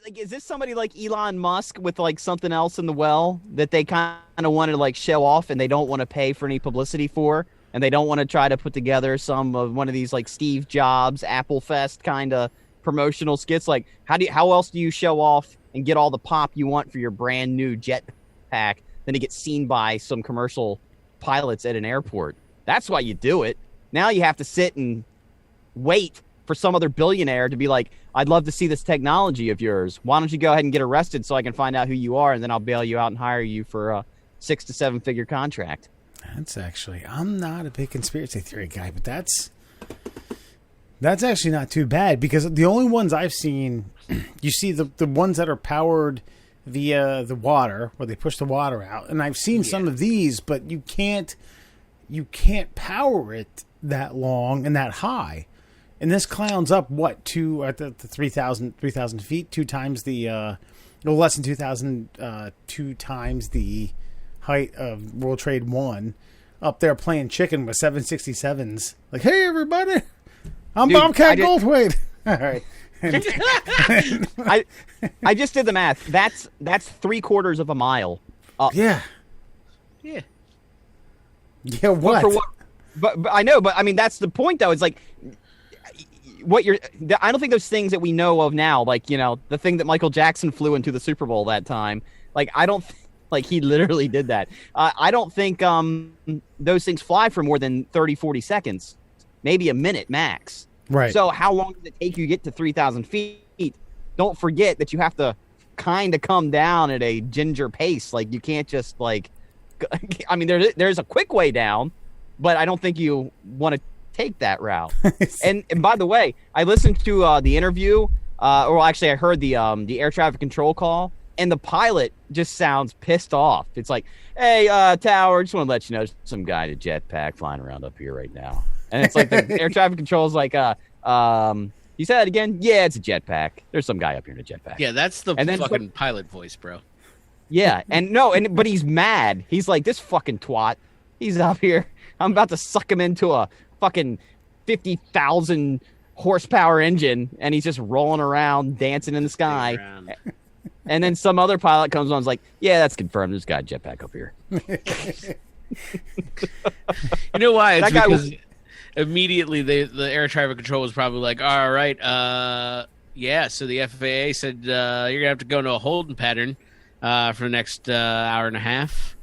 like, is this somebody like Elon Musk with like something else in the well that they kind of want to like show off and they don't want to pay for any publicity for, and they don't want to try to put together some of one of these like Steve Jobs, Apple Fest kind of promotional skits? Like, how else do you show off and get all the pop you want for your brand new jetpack than to get seen by some commercial pilots at an airport? That's why you do it. Now you have to sit and wait for some other billionaire to be like, I'd love to see this technology of yours. Why don't you go ahead and get arrested so I can find out who you are, and then I'll bail you out and hire you for a 6 to 7 figure contract. That's actually, I'm not a big conspiracy theory guy, but that's actually not too bad, because the only ones I've seen, you see the ones that are powered via the water, where they push the water out, and I've seen some of these, but you can't power it that long and that high. And this clown's up, what, at the 3,000 feet, 2 times the, less than 2,000, 2 times the height of World Trade 1, up there playing chicken with 767s. Like, hey, everybody, I'm Bobcat Goldthwait. All right. I just did the math. That's 3/4 of a mile up. Yeah. Yeah. Yeah, what? But I know, but I mean, that's the point, though. It's like, I don't think those things that we know of now, like, you know, the thing that Michael Jackson flew into the Super Bowl that time, like, I don't like he literally did that. I don't think those things fly for more than 30, 40 seconds, maybe a minute max. Right. So how long does it take you to get to 3,000 feet? Don't forget that you have to kind of come down at a ginger pace. Like, you can't just, like, I mean, there's a quick way down, but I don't think you want to take that route. and by the way, I listened to the interview, or actually I heard the air traffic control call, and the pilot just sounds pissed off. It's like, hey, Tower, just want to let you know some guy in a jetpack flying around up here right now. And it's like the air traffic control is like, you say that again? Yeah, it's a jetpack. There's some guy up here in a jetpack. Yeah, that's the fucking pilot voice, bro. Yeah, but he's mad. He's like, this fucking twat. He's up here. I'm about to suck him into a fucking 50,000 horsepower engine, and he's just rolling around, dancing in the sky. And then some other pilot comes on and is like, yeah, that's confirmed. There's a guy jetpack up here. You know why? It's because immediatthe air traffic control was probably like, all right, yeah, so the FAA said you're going to have to go into a holding pattern for the next hour and a half.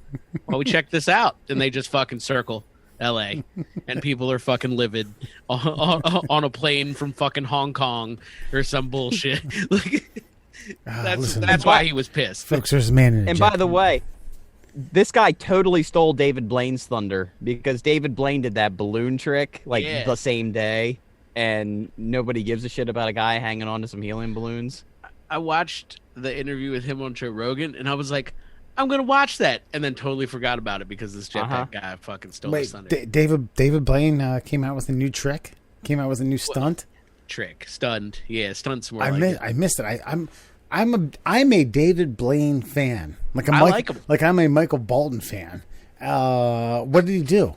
Well, we check this out. And they just fucking circle LA, and people are fucking livid on a plane from fucking Hong Kong or some bullshit. That's why he was pissed. Folks, there's a man in a And by the way, this guy totally stole David Blaine's thunder, because David Blaine did that balloon trick the same day, and nobody gives a shit about a guy hanging on to some helium balloons. I watched the interview with him on Joe Rogan, and I was like, I'm going to watch that, and then totally forgot about it because this Jetpack guy fucking stole his thunder. David Blaine came out with a new trick? Came out with a new stunt? Stunned. Yeah, stunt's more I missed it. I'm a David Blaine fan. I like him. Like I'm a Michael Bolton fan. What did he do?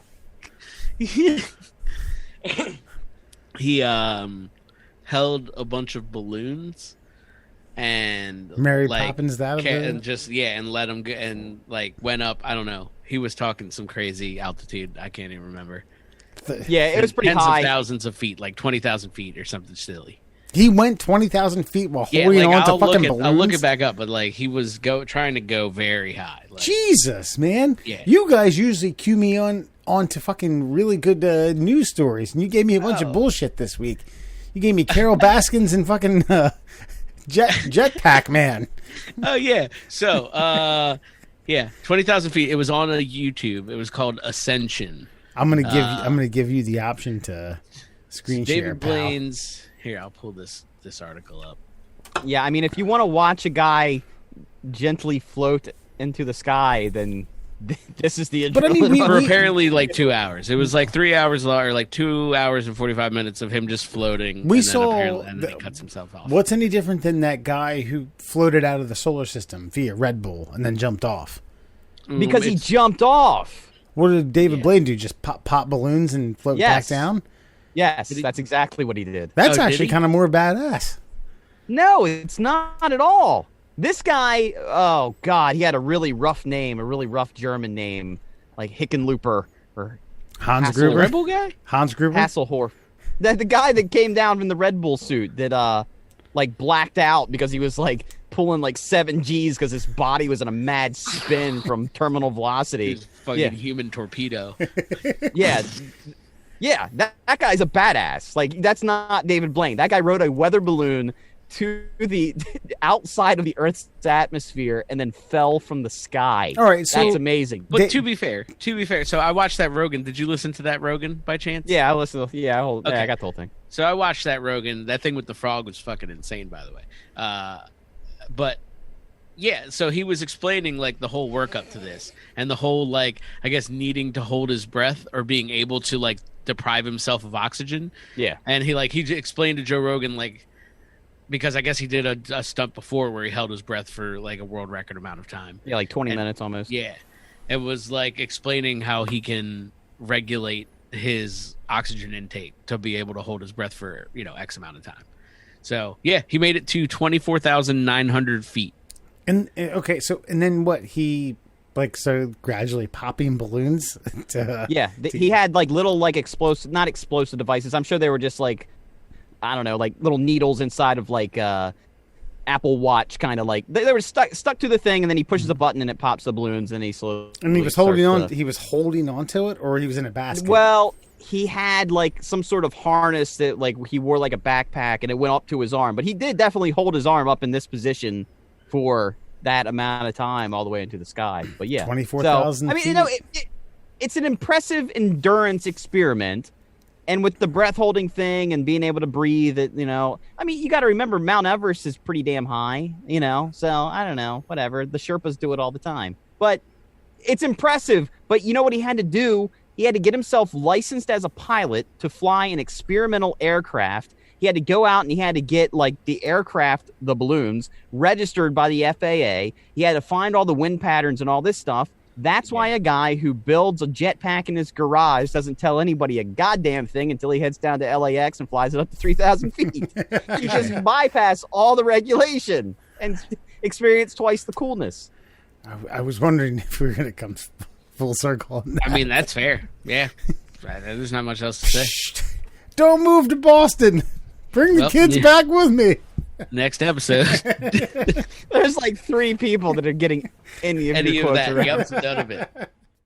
He held a bunch of balloons and Mary Poppins that and just and let him go, and like went up. I don't know. He was talking some crazy altitude. I can't even remember. It was pretty tens high. Of thousands of feet, like 20,000 feet or something silly. He went 20,000 feet while holding on to fucking balloons. I'll look it back up, but like he was trying to go very high. Like, Jesus, man! Yeah. You guys usually cue me on to fucking really good news stories, and you gave me a bunch of bullshit this week. You gave me Carol Baskins and fucking Jetpack Man. Oh yeah, so 20,000 feet. It was on a YouTube. It was called Ascension. I'm gonna give you the option to screen share. David Blaine's. Here, I'll pull this article up. Yeah, I mean, if you want to watch a guy gently float into the sky, then this is the intro. But I mean, for apparently like 2 hours. It was like 3 hours long, or like 2 hours and 45 minutes of him just floating. We saw, and then he cuts himself off. What's any different than that guy who floated out of the solar system via Red Bull and then jumped off? Because he jumped off. What did David Blaine do? Just pop balloons and float back down? Yes, that's exactly what he did. That's actually kind of more badass. No, it's not at all. This guy, oh God, he had a really rough name, a really rough German name, like Hickenlooper or Hans Gruber. Red Bull guy? Hans Gruber? Hasselhoff. The guy that came down from the Red Bull suit that like blacked out because he was like pulling like 7 Gs because his body was in a mad spin from terminal velocity. Fucking human torpedo. Yeah. Yeah, that guy's a badass. Like, that's not David Blaine. That guy rode a weather balloon to the outside of the Earth's atmosphere and then fell from the sky. All right, so that's amazing. But to be fair, so I watched that Rogan. Did you listen to that Rogan by chance? Yeah, I listened. Yeah, Okay. I got the whole thing. So I watched that Rogan. That thing with the frog was fucking insane, by the way. But yeah, so he was explaining like the whole workup to this and the whole like I guess needing to hold his breath or being able to like deprive himself of oxygen. Yeah, and he explained to Joe Rogan like because I guess he did a stunt before where he held his breath for like a world record amount of time. Yeah, like 20 minutes almost. Yeah, it was like explaining how he can regulate his oxygen intake to be able to hold his breath for X amount of time. So yeah, he made it to 24,900 feet. And okay, so and then what he like started gradually popping balloons. He had like little like not explosive devices. I'm sure they were just like I don't know, like little needles inside of like Apple Watch kind of like they were stuck to the thing, and then he pushes a button and it pops the balloons, and he slowly. And he was holding on. He was holding onto it, or he was in a basket. Well, he had like some sort of harness that like he wore like a backpack, and it went up to his arm. But he did definitely hold his arm up in this position for that amount of time, all the way into the sky. But yeah, 24,000. So, I mean, it's an impressive endurance experiment. And with the breath holding thing and being able to breathe, I mean, you got to remember Mount Everest is pretty damn high, so I don't know, whatever. The Sherpas do it all the time, but it's impressive. But you know what he had to do? He had to get himself licensed as a pilot to fly an experimental aircraft. He had to go out and he had to get like the aircraft, the balloons, registered by the FAA. He had to find all the wind patterns and all this stuff. That's why a guy who builds a jetpack in his garage doesn't tell anybody a goddamn thing until he heads down to LAX and flies it up to 3,000 feet. He just bypass all the regulation and experience twice the coolness. I was wondering if we were going to come full circle on that. I mean, that's fair. Yeah. There's not much else to say. Shh. Don't move to Boston. Bring the kids back with me. Next episode. There's like 3 people that are getting any of your quotes that. right. Yep, none of it.